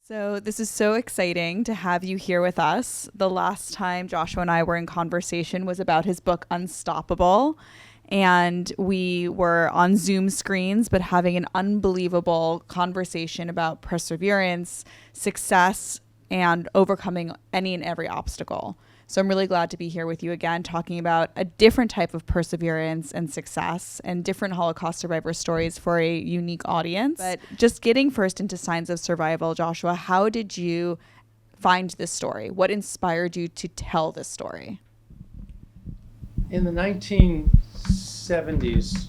So this is so exciting to have you here with us. The last time Joshua and I were in conversation was about his book Unstoppable, and we were on Zoom screens but having an unbelievable conversation about perseverance, success, and overcoming any and every obstacle. So I'm really glad to be here with you again, talking about a different type of perseverance and success and different Holocaust survivor stories for a unique audience. But just getting first into signs of survival, Joshua, how did you find this story? What inspired you to tell this story? In the 1970s,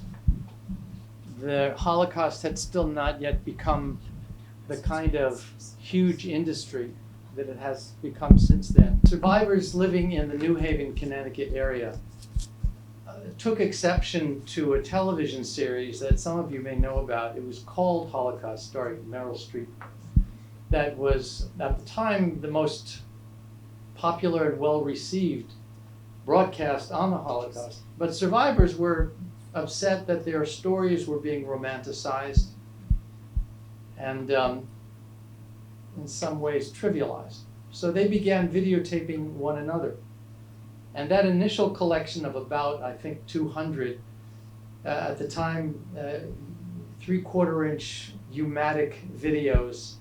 the Holocaust had still not yet become the kind of huge industry that it has become since then. Survivors living in the New Haven, Connecticut area took exception to a television series that some of you may know about. It was called Holocaust, starring Meryl Streep. That was, at the time, the most popular and well-received broadcast on the Holocaust. But survivors were upset that their stories were being romanticized and in some ways trivialized. So they began videotaping one another. And that initial collection of about, I think, 200, at the time, 3/4-inch U-matic videos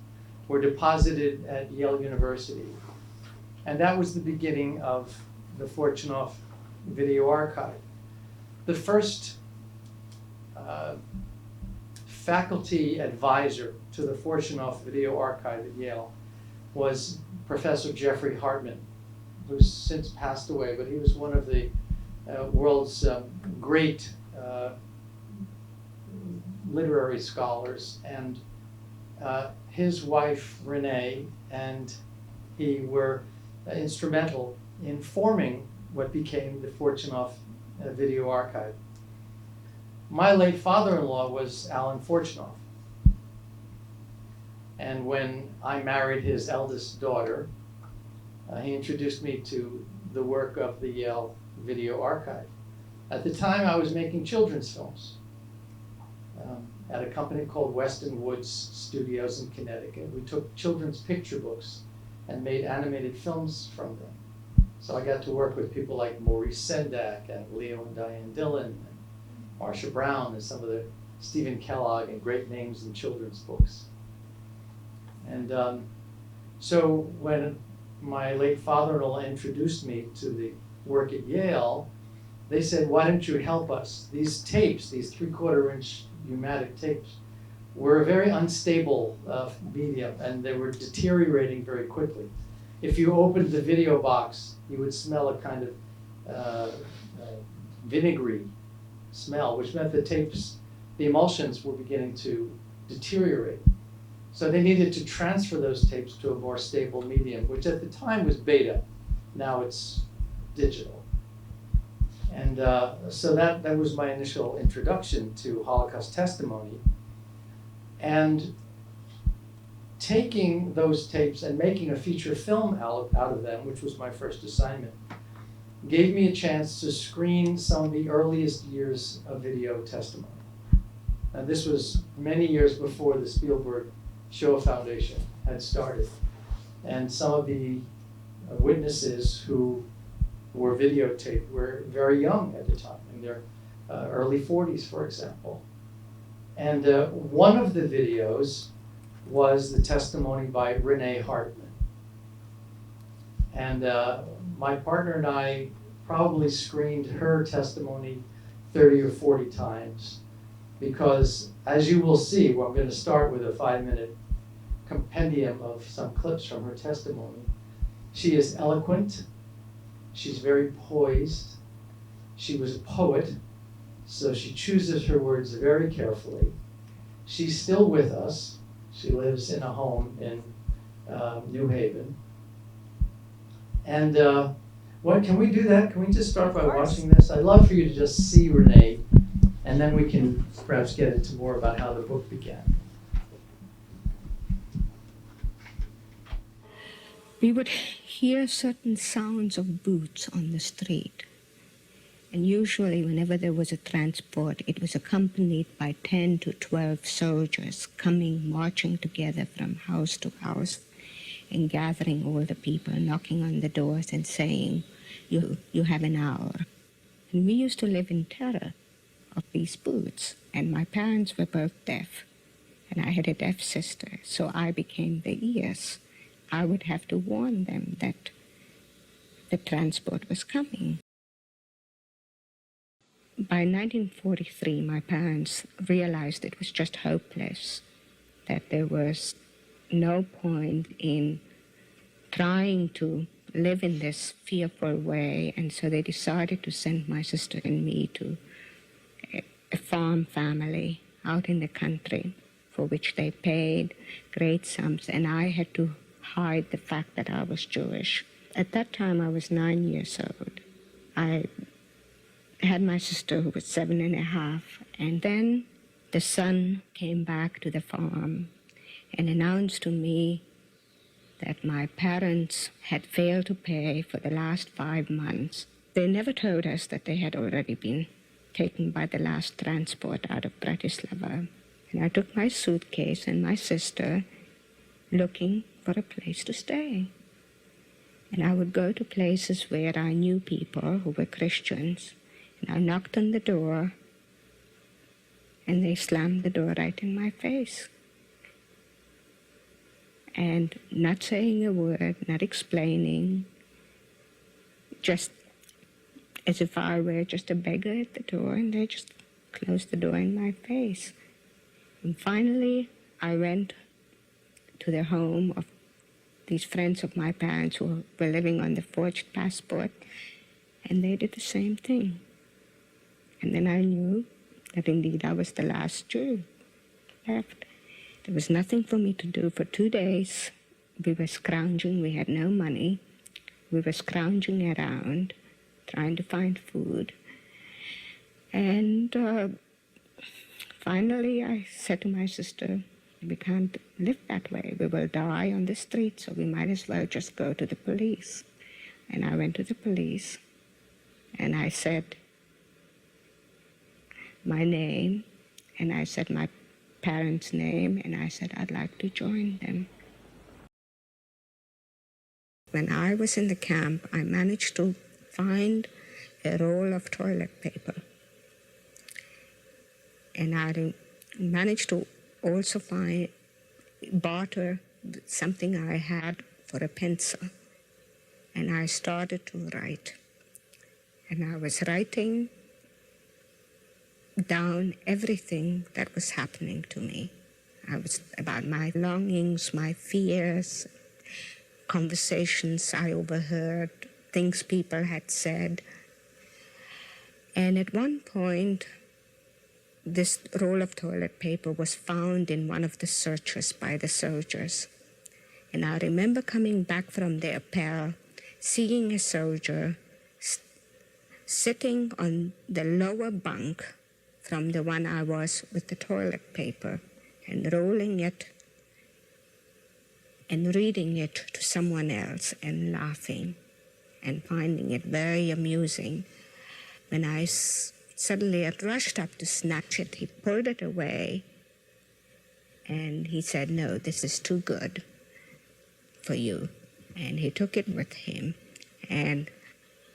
were deposited at Yale University. And that was the beginning of the Fortunoff Video Archive. The first faculty advisor to the Fortunoff Video Archive at Yale was Professor Jeffrey Hartman, who's since passed away, but he was one of the world's great literary scholars. And his wife, Renee, and he were instrumental in forming what became the Fortunoff Video Archive. My late father-in-law was Alan Fortunoff. And when I married his eldest daughter, he introduced me to the work of the Yale Video Archive. At the time, I was making children's films at a company called Weston Woods Studios in Connecticut. We took children's picture books and made animated films from them. So I got to work with people like Maurice Sendak and Leo and Diane Dillon and Marsha Brown and some of the Stephen Kellogg and great names in children's books. And so when my late father-in-law introduced me to the work at Yale, they said, why don't you help us? These tapes, these 3/4-inch U-matic tapes, were a very unstable medium, and they were deteriorating very quickly. If you opened the video box, you would smell a kind of vinegary smell, which meant the tapes, the emulsions were beginning to deteriorate. So they needed to transfer those tapes to a more stable medium, which at the time was beta. Now it's digital. And so that was my initial introduction to Holocaust testimony. And taking those tapes and making a feature film out of them, which was my first assignment, gave me a chance to screen some of the earliest years of video testimony. And this was many years before the Spielberg Shoah Foundation had started. And some of the witnesses who were videotaped were very young at the time, in their early 40s, for example. And one of the videos was the testimony by Renee Hartman. And my partner and I probably screened her testimony 30 or 40 times because, as you will see, well, I'm going to start with a 5-minute compendium of some clips from her testimony. She is eloquent. She's very poised. She was a poet, so she chooses her words very carefully. She's still with us. She lives in a home in New Haven. And what can we do that? Can we just start by watching this? I'd love for you to just see Renee, and then we can perhaps get into more about how the book began. We would hear certain sounds of boots on the street. And usually whenever there was a transport, it was accompanied by 10 to 12 soldiers coming, marching together from house to house and gathering all the people, knocking on the doors and saying, you have an hour. And we used to live in terror of these booths. And my parents were both deaf. And I had a deaf sister, so I became the ears. I would have to warn them that the transport was coming. By 1943, my parents realized it was just hopeless, that there was no point in trying to live in this fearful way, and so they decided to send my sister and me to a farm family out in the country, for which they paid great sums, and I had to hide the fact that I was Jewish. At that time, I was 9 years old. I had my sister who was 7.5, and then the son came back to the farm and announced to me that my parents had failed to pay for the last 5 months. They never told us that they had already been taken by the last transport out of Bratislava. And I took my suitcase and my sister looking for a place to stay. And I would go to places where I knew people who were Christians. And I knocked on the door, and they slammed the door right in my face. And not saying a word, not explaining, just as if I were just a beggar at the door, and they just closed the door in my face. And finally, I went to the home of these friends of my parents who were living on the forged passport, and they did the same thing. And then I knew that indeed I was the last Jew left. There was nothing for me to do for 2 days. We were scrounging, we had no money. We were scrounging around, trying to find food. And finally I said to my sister, we can't live that way. We will die on the street, so we might as well just go to the police. And I went to the police, and I said my name, and I said my parents' name, and I said I'd like to join them. When I was in the camp, I managed to find a roll of toilet paper. And I managed to also barter something I had for a pencil. And I started to write. And I was writing down everything that was happening to me. I was about my longings, my fears, conversations I overheard, things people had said. And at one point, this roll of toilet paper was found in one of the searches by the soldiers. And I remember coming back from the appel, seeing a soldier sitting on the lower bunk from the one I was with the toilet paper, and rolling it and reading it to someone else and laughing and finding it very amusing. When I suddenly had rushed up to snatch it, he pulled it away and he said, "No, this is too good for you." And he took it with him. And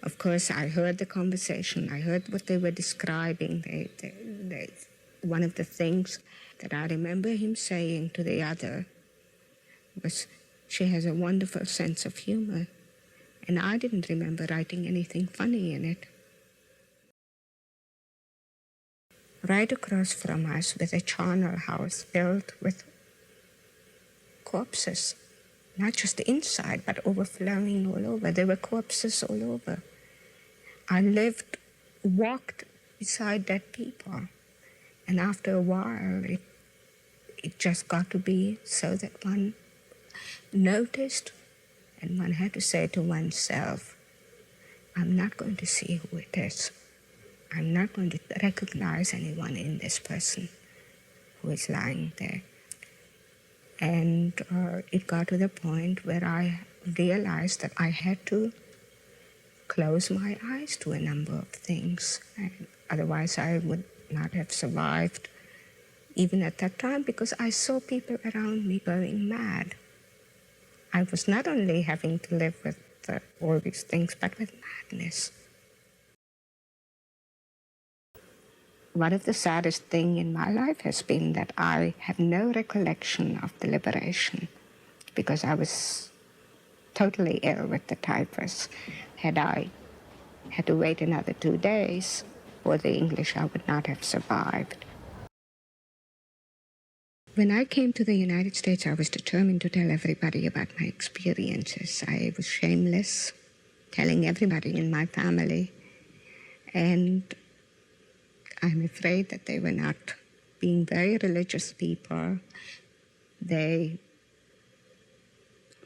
of course, I heard the conversation. I heard what they were describing. One of the things that I remember him saying to the other was, "She has a wonderful sense of humor." And I didn't remember writing anything funny in it. Right across from us was a charnel house filled with corpses. Not just inside, but overflowing all over. There were corpses all over. I walked beside dead people. And after a while, it just got to be so that one noticed and one had to say to oneself, I'm not going to see who it is. I'm not going to recognize anyone in this person who is lying there. And it got to the point where I realized that I had to close my eyes to a number of things. And otherwise, I would not have survived even at that time, because I saw people around me going mad. I was not only having to live with all these things, but with madness. One of the saddest things in my life has been that I have no recollection of the liberation, because I was totally ill with the typhus. Had I had to wait another 2 days for the English, I would not have survived. When I came to the United States, I was determined to tell everybody about my experiences. I was shameless, telling everybody in my family. And I'm afraid that they were not being very religious people. They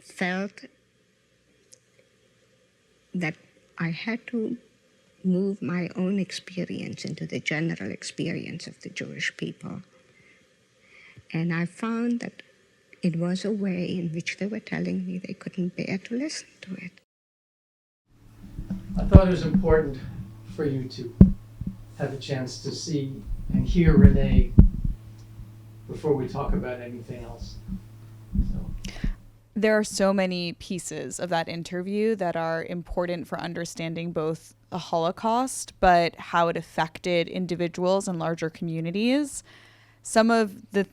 felt that I had to move my own experience into the general experience of the Jewish people. And I found that it was a way in which they were telling me they couldn't bear to listen to it. I thought it was important for you to have a chance to see and hear Renee before we talk about anything else. So. There are so many pieces of that interview that are important for understanding both the Holocaust, but how it affected individuals and larger communities. Some of the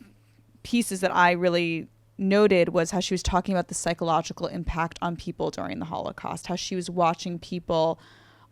pieces that I really noted was how she was talking about the psychological impact on people during the Holocaust, how she was watching people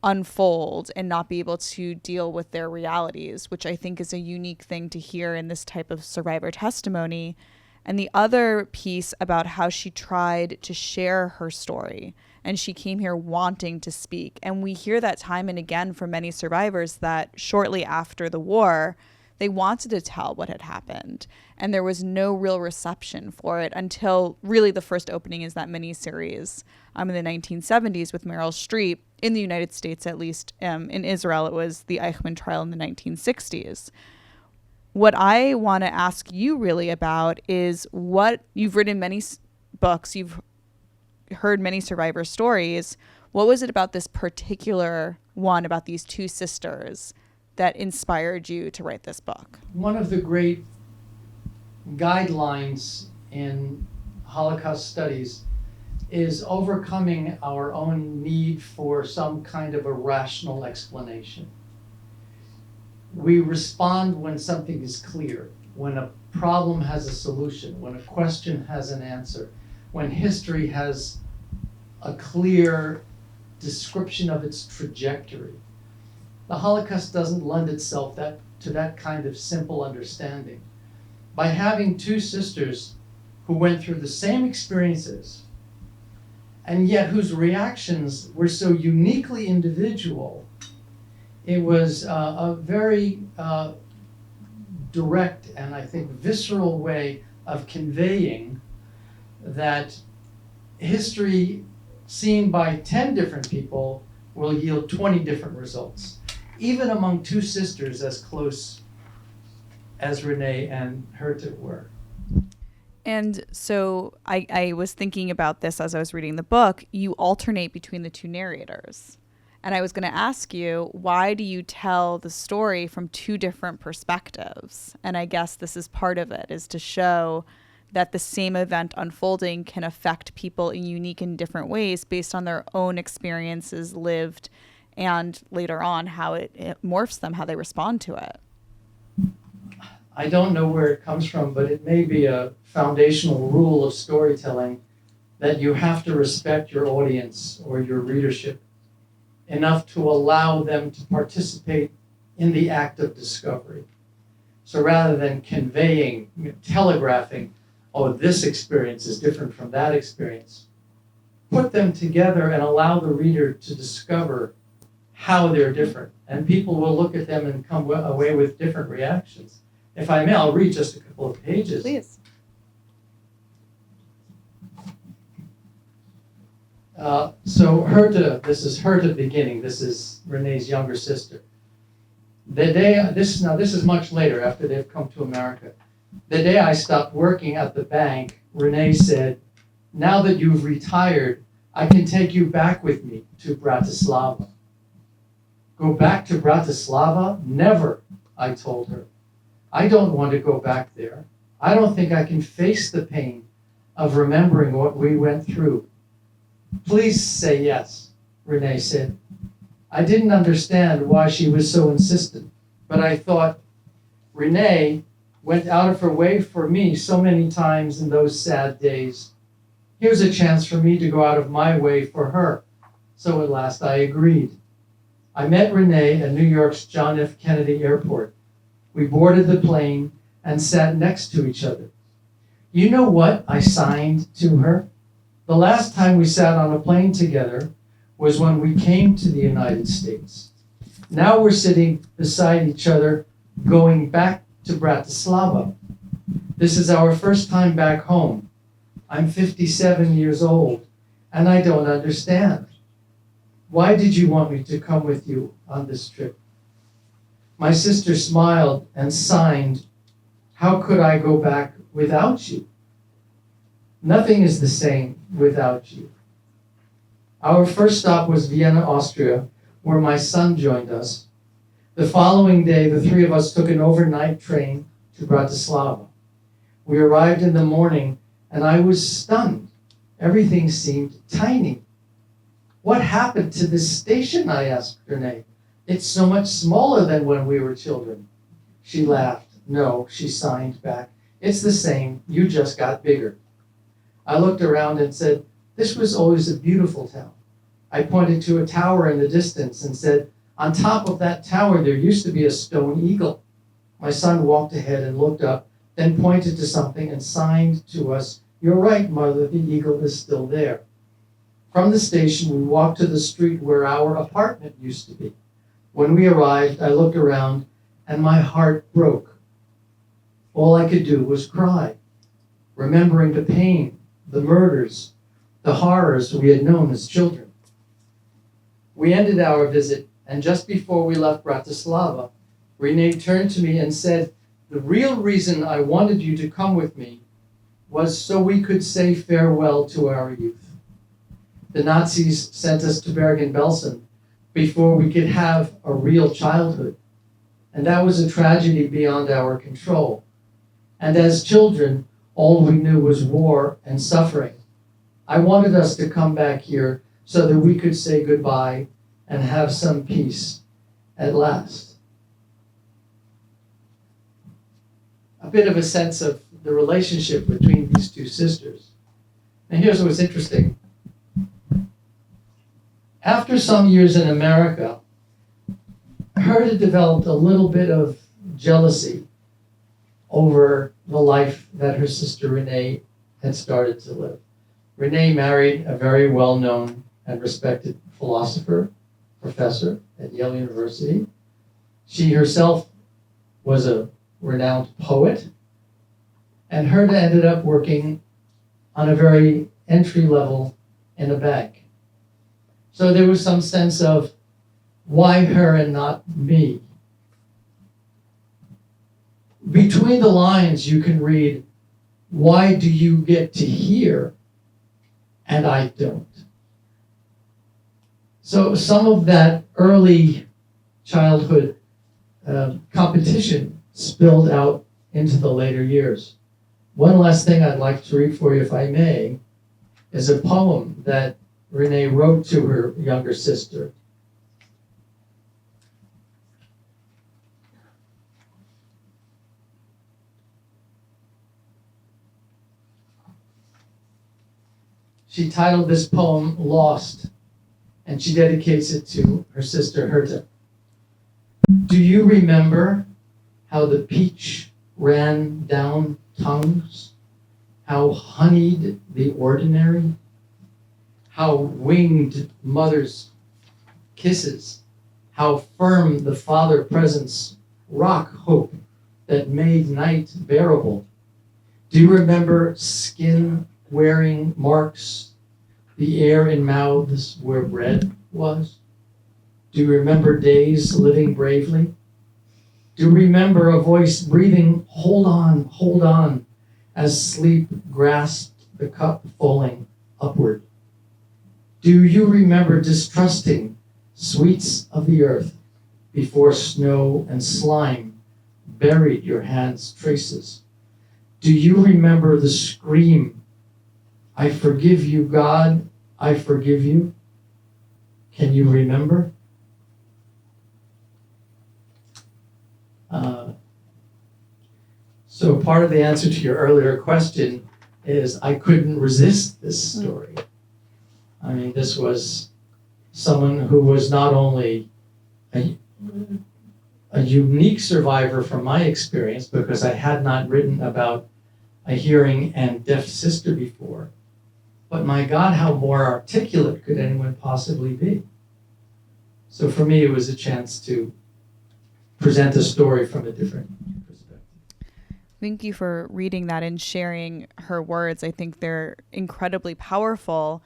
unfold and not be able to deal with their realities, which I think is a unique thing to hear in this type of survivor testimony. And the other piece about how she tried to share her story, and she came here wanting to speak. And we hear that time and again from many survivors that shortly after the war, they wanted to tell what had happened, and there was no real reception for it until really the first opening is that miniseries in the 1970s with Meryl Streep, in the United States at least. In Israel, it was the Eichmann trial in the 1960s. What I want to ask you really about is what you've written many books, you've heard many survivor stories. What was it about this particular one, about these two sisters, that inspired you to write this book? One of the great guidelines in Holocaust studies is overcoming our own need for some kind of a rational explanation. We respond when something is clear, when a problem has a solution, when a question has an answer, when history has a clear description of its trajectory. The Holocaust doesn't lend itself to that kind of simple understanding. By having two sisters who went through the same experiences, and yet whose reactions were so uniquely individual, it was a very direct and I think visceral way of conveying that history seen by 10 different people will yield 20 different results, even among two sisters as close as Renee and Herta were. And so I was thinking about this as I was reading the book. You alternate between the two narrators. And I was going to ask you, why do you tell the story from two different perspectives? And I guess this is part of it, is to show that the same event unfolding can affect people in unique and different ways based on their own experiences lived, and later on how it morphs them, how they respond to it. I don't know where it comes from, but it may be a foundational rule of storytelling that you have to respect your audience or your readership enough to allow them to participate in the act of discovery. So rather than conveying, telegraphing, oh, this experience is different from that experience, put them together and allow the reader to discover how they're different. And people will look at them and come away with different reactions. If I may, I'll read just a couple of pages. Please. So Herta, this is Herta beginning. This is Renee's younger sister. The day, this is much later after they've come to America. The day I stopped working at the bank, Renee said, "Now that you've retired, I can take you back with me to Bratislava. Go back to Bratislava? Never, I told her. I don't want to go back there. I don't think I can face the pain of remembering what we went through. Please say yes, Renee said. I didn't understand why she was so insistent, but I thought, Renee went out of her way for me so many times in those sad days. Here's a chance for me to go out of my way for her. So at last I agreed. I met Renee at New York's John F. Kennedy Airport. We boarded the plane and sat next to each other. You know what I signed to her? The last time we sat on a plane together was when we came to the United States. Now we're sitting beside each other, going back to Bratislava. This is our first time back home. I'm 57 years old, and I don't understand. Why did you want me to come with you on this trip? My sister smiled and signed, how could I go back without you? Nothing is the same without you. Our first stop was Vienna, Austria, where my son joined us. The following day, the three of us took an overnight train to Bratislava. We arrived in the morning, and I was stunned. Everything seemed tiny. What happened to this station? I asked Renee. It's so much smaller than when we were children. She laughed. No, she signed back. It's the same. You just got bigger. I looked around and said, this was always a beautiful town. I pointed to a tower in the distance and said, on top of that tower, there used to be a stone eagle. My son walked ahead and looked up, then pointed to something and signed to us, you're right, Mother, the eagle is still there. From the station, we walked to the street where our apartment used to be. When we arrived, I looked around and my heart broke. All I could do was cry, remembering the pain, the murders, the horrors we had known as children. We ended our visit, and just before we left Bratislava, Renee turned to me and said, the real reason I wanted you to come with me was so we could say farewell to our youth. The Nazis sent us to Bergen-Belsen before we could have a real childhood. And that was a tragedy beyond our control. And as children, all we knew was war and suffering. I wanted us to come back here so that we could say goodbye and have some peace at last. A bit of a sense of the relationship between these two sisters. And here's what's interesting. After some years in America, Herta developed a little bit of jealousy over the life that her sister Renee had started to live. Renee married a very well-known and respected philosopher, professor at Yale University. She herself was a renowned poet, and Herta ended up working on a very entry level in a bank. So there was some sense of, why her and not me? Between the lines, you can read, why do you get to hear and I don't? So some of that early childhood competition spilled out into the later years. One last thing I'd like to read for you, if I may, is a poem that Renee wrote to her younger sister. She titled this poem Lost, and she dedicates it to her sister Herta. Do you remember how the peach ran down tongues? How honeyed the ordinary? How winged mother's kisses? How firm the father presence rock hope that made night bearable? Do you remember skin wearing marks, the air in mouths where bread was? Do you remember days living bravely? Do you remember a voice breathing, hold on, as sleep grasped the cup falling upward? Do you remember distrusting sweets of the earth before snow and slime buried your hands' traces? Do you remember the scream, I forgive you, God, I forgive you? Can you remember? So part of the answer to your earlier question is I couldn't resist this story. I mean, this was someone who was not only a unique survivor from my experience, because I had not written about a hearing and deaf sister before, but my God, how more articulate could anyone possibly be? So for me, it was a chance to present a story from a different perspective. Thank you for reading that and sharing her words. I think they're incredibly powerful.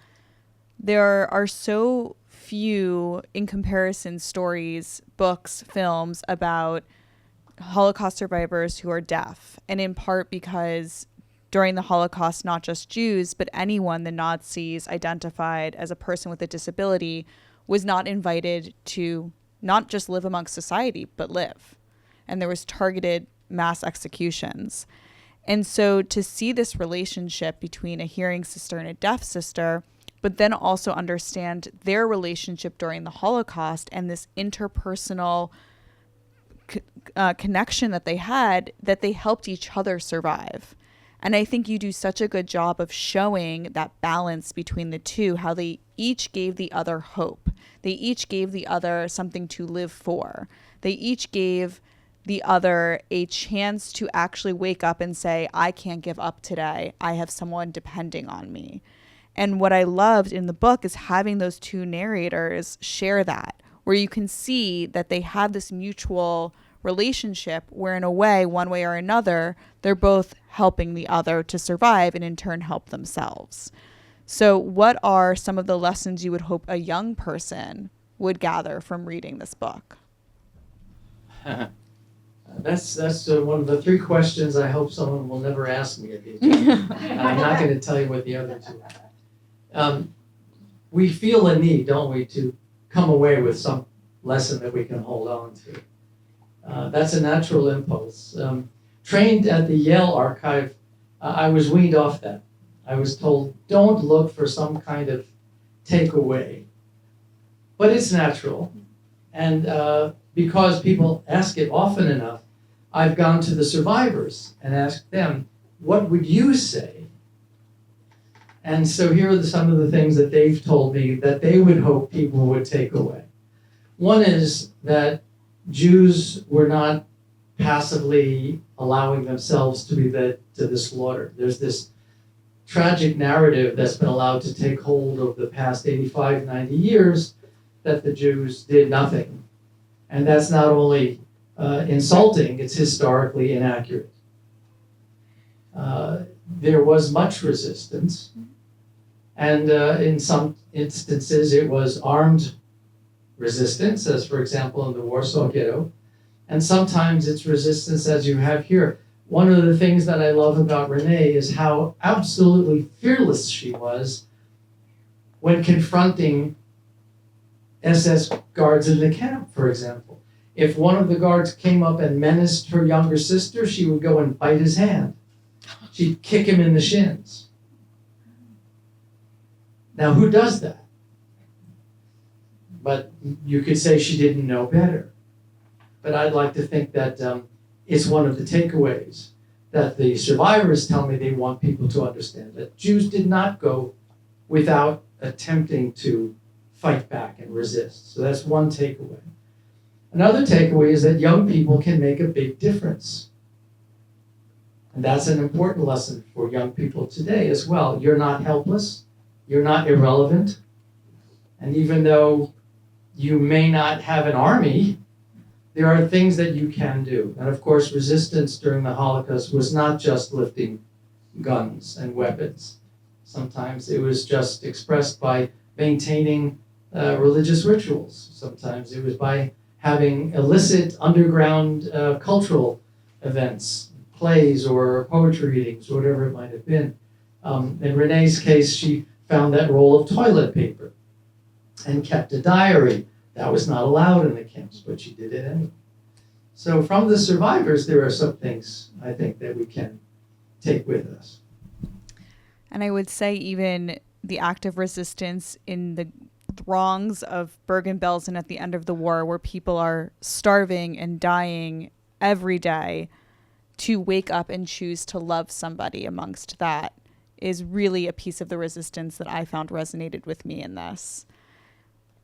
There are so few, in comparison, stories, books, films about Holocaust survivors who are deaf, and in part because during the Holocaust, not just Jews, but anyone the Nazis identified as a person with a disability was not invited to not just live amongst society, but live. And there was targeted mass executions. And so to see this relationship between a hearing sister and a deaf sister, but then also understand their relationship during the Holocaust and this interpersonal connection that they had, that they helped each other survive. And I think you do such a good job of showing that balance between the two, how they each gave the other hope. They each gave the other something to live for. They each gave the other a chance to actually wake up and say, I can't give up today. I have someone depending on me. And what I loved in the book is having those two narrators share that, where you can see that they have this mutual relationship where, in a way, one way or another, they're both helping the other to survive and in turn help themselves. So what are some of the lessons you would hope a young person would gather from reading this book? That's one of the three questions I hope someone will never ask me at the end. I'm not going to tell you what the other two are. We feel a need, don't we, to come away with some lesson that we can hold on to. That's a natural impulse. Trained at the Yale archive, I was weaned off that. I was told, don't look for some kind of takeaway. But it's natural. And because people ask it often enough, I've gone to the survivors and asked them, what would you say? And so here are some of the things that they've told me that they would hope people would take away. One is that Jews were not passively allowing themselves to be led to the slaughter. There's this tragic narrative that's been allowed to take hold of the past 85, 90 years that the Jews did nothing. And that's not only insulting, it's historically inaccurate. There was much resistance, and in some instances it was armed resistance, as for example in the Warsaw Ghetto, and sometimes it's resistance as you have here. One of the things that I love about Renee is how absolutely fearless she was when confronting SS guards in the camp, for example. If one of the guards came up and menaced her younger sister, she would go and bite his hand. She'd kick him in the shins. Now, who does that? But you could say she didn't know better. But I'd like to think that it's one of the takeaways that the survivors tell me they want people to understand, that Jews did not go without attempting to fight back and resist. So that's one takeaway. Another takeaway is that young people can make a big difference. And that's an important lesson for young people today as well. You're not helpless. You're not irrelevant. And even though you may not have an army, there are things that you can do. And of course, resistance during the Holocaust was not just lifting guns and weapons. Sometimes it was just expressed by maintaining religious rituals. Sometimes it was by having illicit underground cultural events, plays or poetry readings, or whatever it might have been. In Renee's case, she found that roll of toilet paper and kept a diary. That was not allowed in the camps, but she did it anyway. So from the survivors, there are some things I think that we can take with us. And I would say even the active resistance in the throngs of Bergen-Belsen at the end of the war, where people are starving and dying every day, to wake up and choose to love somebody amongst that is really a piece of the resistance that I found resonated with me in this.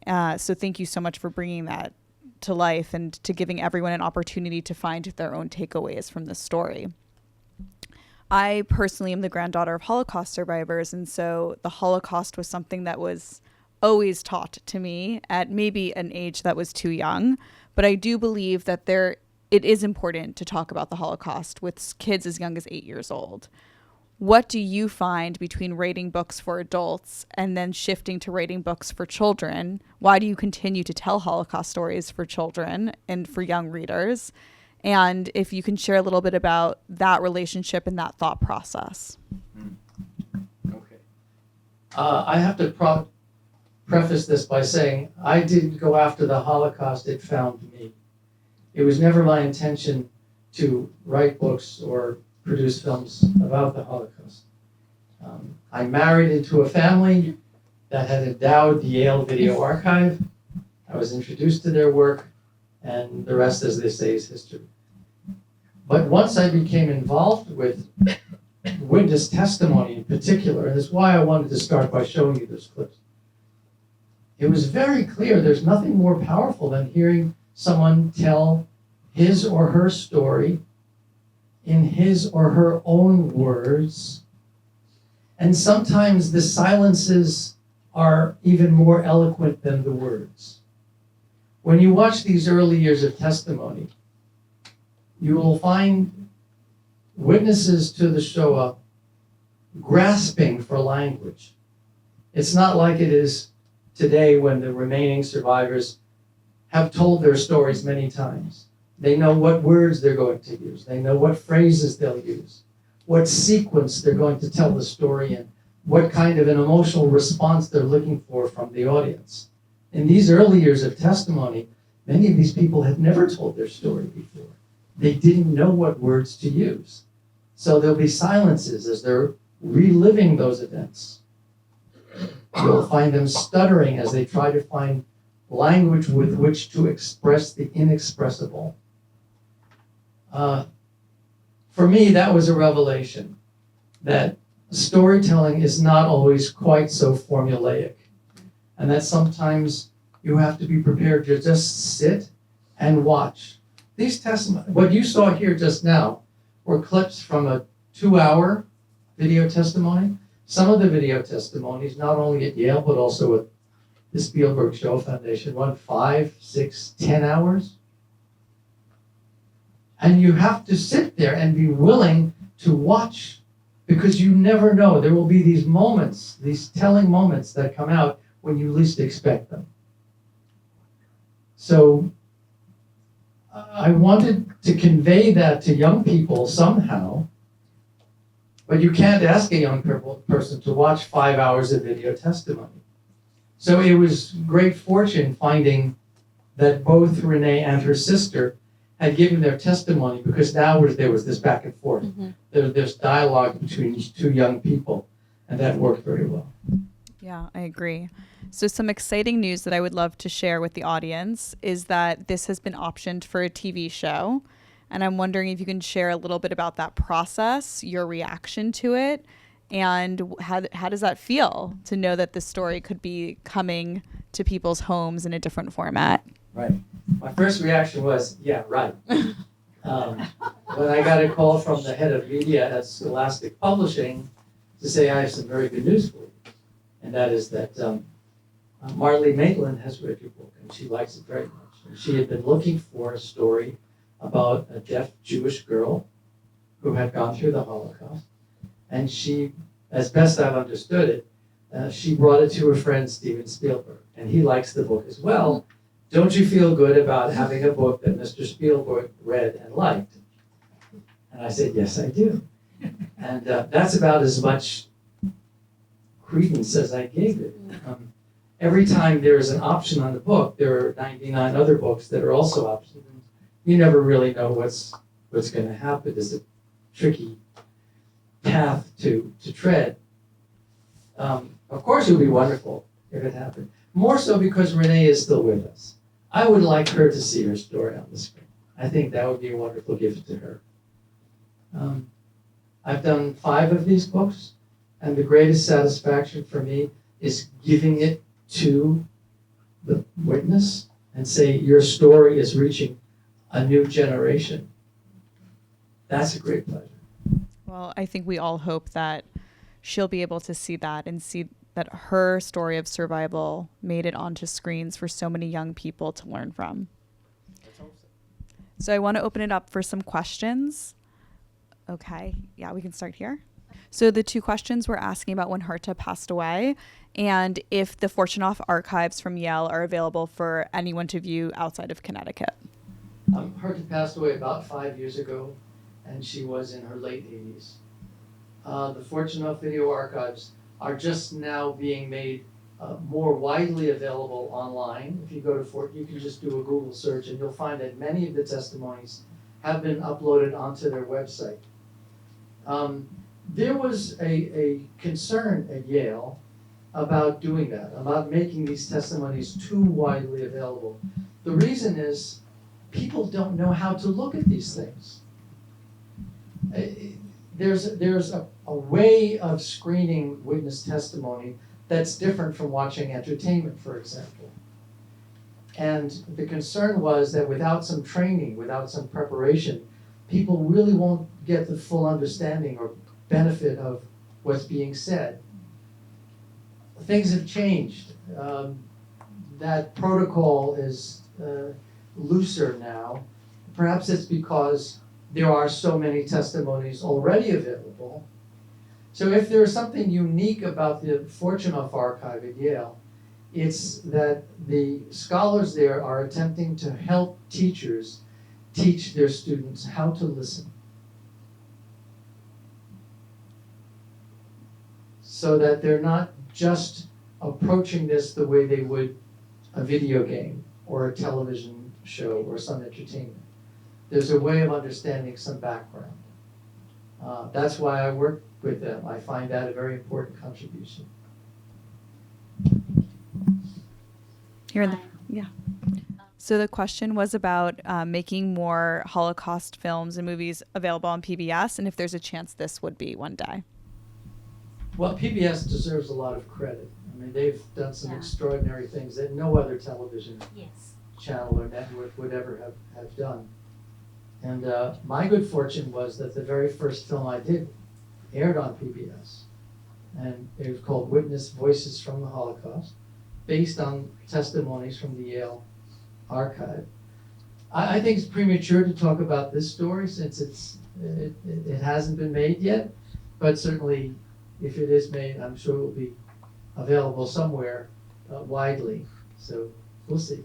So thank you so much for bringing that to life and to giving everyone an opportunity to find their own takeaways from this story. I personally am the granddaughter of Holocaust survivors, and so the Holocaust was something that was always taught to me at maybe an age that was too young. But I do believe that it is important to talk about the Holocaust with kids as young as 8 years old. What do you find between writing books for adults and then shifting to writing books for children? Why do you continue to tell Holocaust stories for children and for young readers? And if you can share a little bit about that relationship and that thought process. Okay. I have to preface this by saying I didn't go after the Holocaust, it found me. It was never my intention to write books or produce films about the Holocaust. I married into a family that had endowed the Yale Video Archive. I was introduced to their work, and the rest, as they say, is history. But once I became involved with witness testimony in particular, and that's why I wanted to start by showing you those clips, it was very clear there's nothing more powerful than hearing someone tell his or her story in his or her own words. And sometimes the silences are even more eloquent than the words. When you watch these early years of testimony, you will find witnesses to the Shoah grasping for language. It's not like it is today when the remaining survivors have told their stories many times. They know what words they're going to use. They know what phrases they'll use, what sequence they're going to tell the story in, what kind of an emotional response they're looking for from the audience. In these early years of testimony, many of these people had never told their story before. They didn't know what words to use. So there'll be silences as they're reliving those events. You'll find them stuttering as they try to find language with which to express the inexpressible. For me, that was a revelation, that storytelling is not always quite so formulaic, and that sometimes you have to be prepared to just sit and watch. These testimonies, what you saw here just now, were clips from a 2-hour video testimony. Some of the video testimonies, not only at Yale, but also at the Spielberg Shoah Foundation, run 5, 6, 10 hours. And you have to sit there and be willing to watch, because you never know. There will be these moments, these telling moments that come out when you least expect them. So I wanted to convey that to young people somehow, but you can't ask a young person to watch 5 hours of video testimony. So it was great fortune finding that both Renee and her sister had given their testimony, because now there was this back and forth. Mm-hmm. There's dialogue between these two young people, and that worked very well. Yeah, I agree. So some exciting news that I would love to share with the audience is that this has been optioned for a TV show. And I'm wondering if you can share a little bit about that process, your reaction to it, and how does that feel to know that this story could be coming to people's homes in a different format? Right. My first reaction was, yeah, right. When I got a call from the head of media at Scholastic Publishing to say, I have some very good news for you. And that is that Marlee Maitland has read your book, and she likes it very much. And she had been looking for a story about a deaf Jewish girl who had gone through the Holocaust. And she, as best I've understood it, she brought it to her friend Steven Spielberg. And he likes the book as well. Don't you feel good about having a book that Mr. Spielberg read and liked? And I said, yes, I do. And that's about as much credence as I gave it. every time there's an option on the book, there are 99 other books that are also options. And you never really know what's going to happen. It's a tricky path to tread. Of course, it would be wonderful if it happened. More so because Renee is still with us. I would like her to see her story on the screen. I think that would be a wonderful gift to her. I've done 5 of these books, and the greatest satisfaction for me is giving it to the witness and say, your story is reaching a new generation. That's a great pleasure. Well, I think we all hope that she'll be able to see that and see that her story of survival made it onto screens for so many young people to learn from. Let's hope so. So I want to open it up for some questions. Okay, yeah, we can start here. So the 2 questions were asking about when Herta passed away and if the Fortunoff archives from Yale are available for anyone to view outside of Connecticut. Herta passed away about 5 years ago, and she was in her late 80s. The Fortunoff video archives are just now being made more widely available online. If you go to you can just do a Google search, and you'll find that many of the testimonies have been uploaded onto their website. There was a concern at Yale about doing that, about making these testimonies too widely available. The reason is people don't know how to look at these things. There's a way of screening witness testimony that's different from watching entertainment, for example. And the concern was that without some training, without some preparation, people really won't get the full understanding or benefit of what's being said. Things have changed. That protocol is looser now. Perhaps it's because there are so many testimonies already available. So if there is something unique about the Fortunoff archive at Yale, it's that the scholars there are attempting to help teachers teach their students how to listen. So that they're not just approaching this the way they would a video game or a television show or some entertainment. There's a way of understanding some background. That's why I work with them. I find that a very important contribution. Here in the, yeah. So the question was about making more Holocaust films and movies available on PBS, and if there's a chance this would be one day. Well, PBS deserves a lot of credit. I mean, they've done some extraordinary things that no other television channel or network would ever have done. And my good fortune was that the very first film I did aired on PBS. And it was called Witness Voices from the Holocaust, based on testimonies from the Yale archive. I think it's premature to talk about this story since it hasn't been made yet, but certainly if it is made, I'm sure it will be available somewhere widely. So we'll see.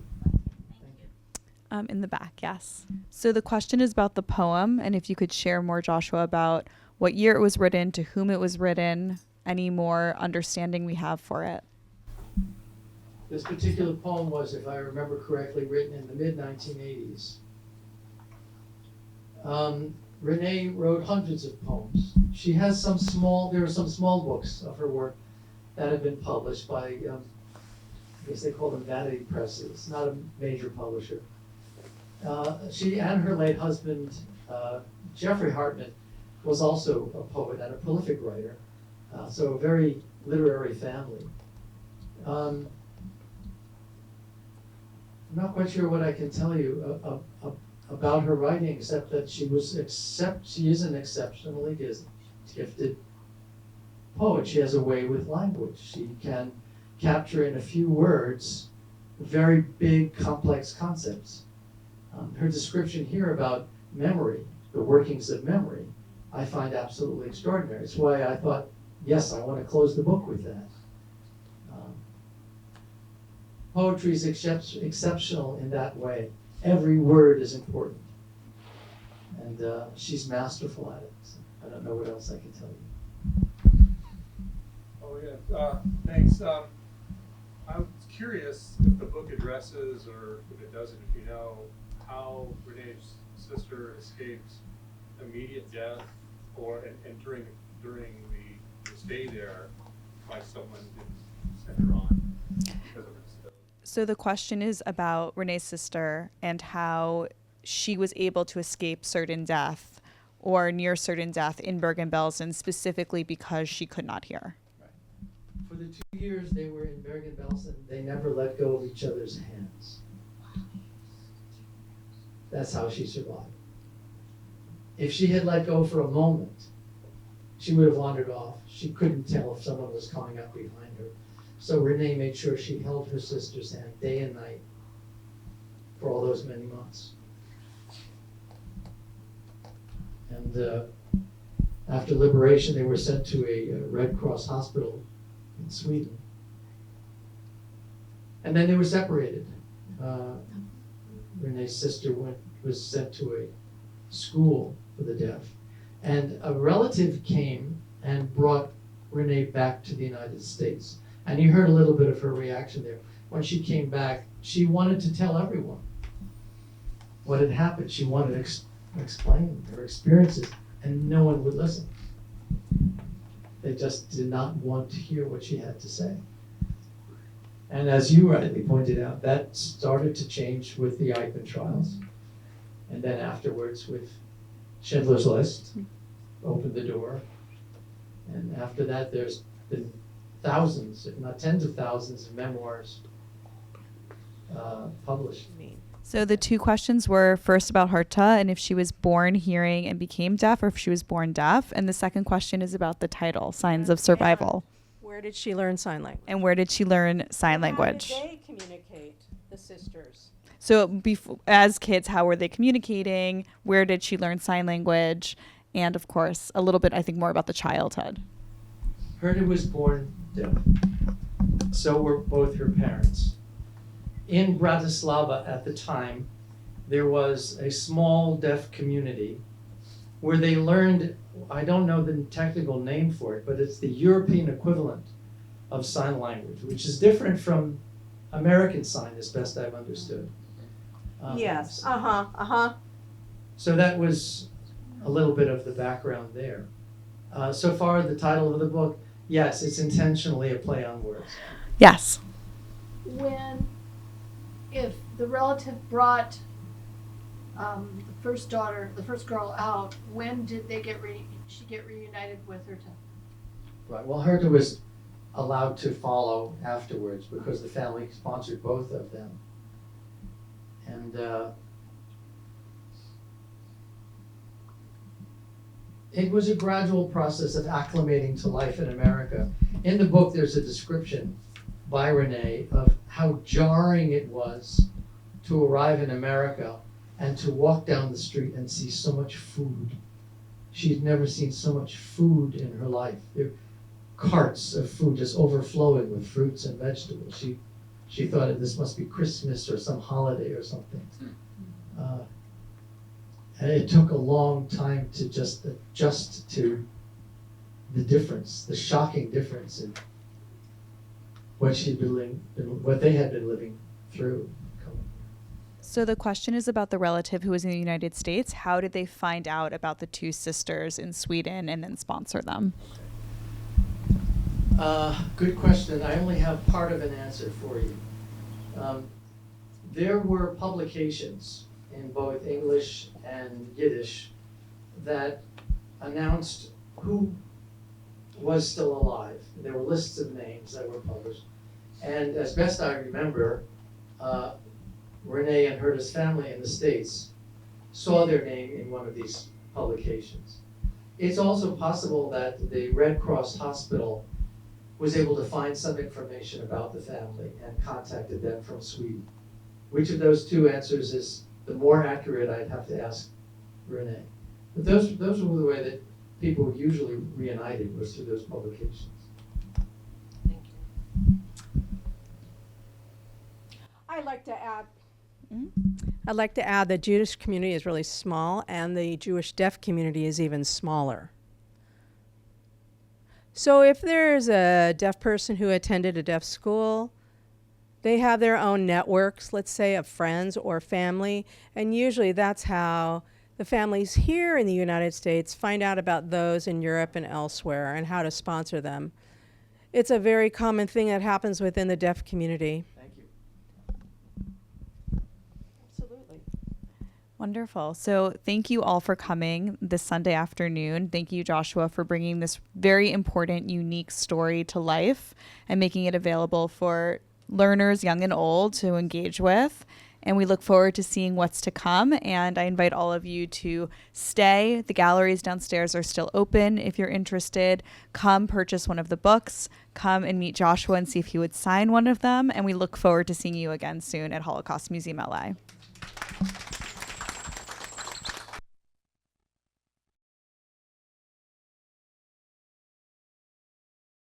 In the back, yes. So the question is about the poem, and if you could share more, Joshua, about what year it was written, to whom it was written, any more understanding we have for it. This particular poem was, if I remember correctly, written in the mid-1980s. Renee wrote hundreds of poems. She has there are some small books of her work that have been published by, I guess they call them vanity presses, not a major publisher. She and her late husband, Jeffrey Hartman, was also a poet and a prolific writer, so a very literary family. I'm not quite sure what I can tell you about her writing, except that she is an exceptionally gifted poet. She has a way with language. She can capture in a few words very big, complex concepts. Her description here about memory, the workings of memory, I find absolutely extraordinary. It's why I thought, yes, I want to close the book with that. Poetry is exceptional in that way. Every word is important. And she's masterful at it. So I don't know what else I can tell you. Oh, yeah. Thanks. I was curious if the book addresses, or if it doesn't, if you know, how Renee's sister escaped immediate death, or and during the stay there, why someone didn't send her on because of her disability. So the question is about Renee's sister and how she was able to escape certain death or near certain death in Bergen-Belsen, specifically because she could not hear. Right. For the 2 years they were in Bergen-Belsen, they never let go of each other's hands. That's how she survived. If she had let go for a moment, she would have wandered off. She couldn't tell if someone was coming up behind her. So Renee made sure she held her sister's hand day and night for all those many months. And after liberation, they were sent to a Red Cross hospital in Sweden. And then they were separated. Renee's sister was sent to a school for the deaf. And a relative came and brought Renee back to the United States. And you heard a little bit of her reaction there. When she came back, she wanted to tell everyone what had happened. She wanted to explain her experiences, and no one would listen. They just did not want to hear what she had to say. And as you rightly pointed out, that started to change with the Eichmann trials. And then afterwards with Schindler's List, opened the door. And after that, there's been thousands, if not tens of thousands, of memoirs published. So the two questions were first about Herta and if she was born hearing and became deaf, or if she was born deaf. And the second question is about the title, Signs of Survival. Where did she learn sign language? And where did she learn sign language? How did they communicate, the sisters? So as kids, how were they communicating? Where did she learn sign language? And of course, a little bit, I think, more about the childhood. Herta was born deaf. So were both her parents. In Bratislava at the time, there was a small deaf community where they learned, I don't know the technical name for it, but it's the European equivalent of sign language, which is different from American Sign, as best I've understood. Yes, So that was a little bit of the background there. So far, the title of the book, yes, it's intentionally a play on words. Yes. If the relative brought the first daughter, the first girl out, when did they she get reunited with Herta? Right, well, Herta was allowed to follow afterwards because the family sponsored both of them. And it was a gradual process of acclimating to life in America. In the book, there's a description by Renee of how jarring it was to arrive in America and to walk down the street and see so much food. She'd never seen so much food in her life. There were carts of food just overflowing with fruits and vegetables. She thought that this must be Christmas or some holiday or something. And it took a long time to just adjust to the difference, the shocking difference in what what they had been living through. So the question is about the relative who was in the United States. How did they find out about the two sisters in Sweden and then sponsor them? Good question. I only have part of an answer for you. There were publications in both English and Yiddish that announced who was still alive. There were lists of names that were published. And as best I remember, Renee and Herta's family in the States saw their name in one of these publications. It's also possible that the Red Cross Hospital was able to find some information about the family and contacted them from Sweden. Which of those two answers is the more accurate? I'd have to ask Renee. But those were the way that people were usually reunited, was through those publications. Thank you. I'd like to add the Jewish community is really small, and the Jewish deaf community is even smaller. So if there's a deaf person who attended a deaf school, They have their own networks, let's say, of friends or family, and usually that's how the families here in the United States find out about those in Europe and elsewhere and how to sponsor them. It's a very common thing that happens within the deaf community. Thank you. Absolutely. Wonderful. So thank you all for coming this Sunday afternoon. Thank you, Joshua, for bringing this very important, unique story to life and making it available for learners, young and old, to engage with. And we look forward to seeing what's to come. And I invite all of you to stay. The galleries downstairs are still open. If you're interested, come purchase one of the books. Come and meet Joshua and see if he would sign one of them. And we look forward to seeing you again soon at Holocaust Museum LA.